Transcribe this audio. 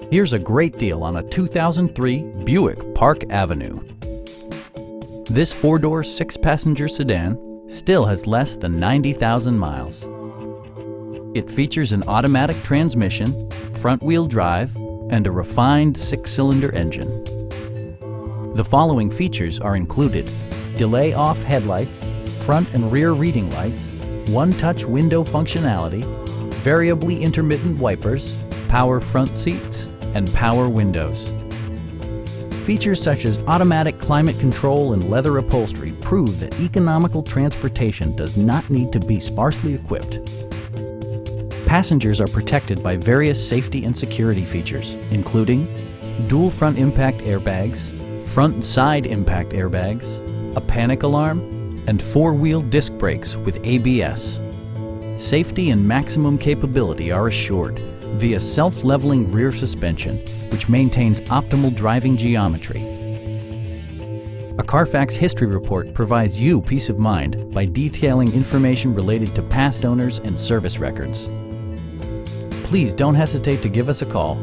Here's a great deal on a 2003 Buick Park Avenue. This four-door, six-passenger sedan still has less than 90,000 miles. It features an automatic transmission, front-wheel drive, and a refined six-cylinder engine. The following features are included: delay-off headlights, front and rear reading lights, one-touch window functionality, variably intermittent wipers, power front seats, and power windows. Features such as automatic climate control and leather upholstery prove that economical transportation does not need to be sparsely equipped. Passengers are protected by various safety and security features, including dual front impact airbags, front and side impact airbags, a panic alarm, and four-wheel disc brakes with ABS. Safety and maximum capability are assured via self-leveling rear suspension, which maintains optimal driving geometry. A Carfax history report provides you peace of mind by detailing information related to past owners and service records. Please don't hesitate to give us a call.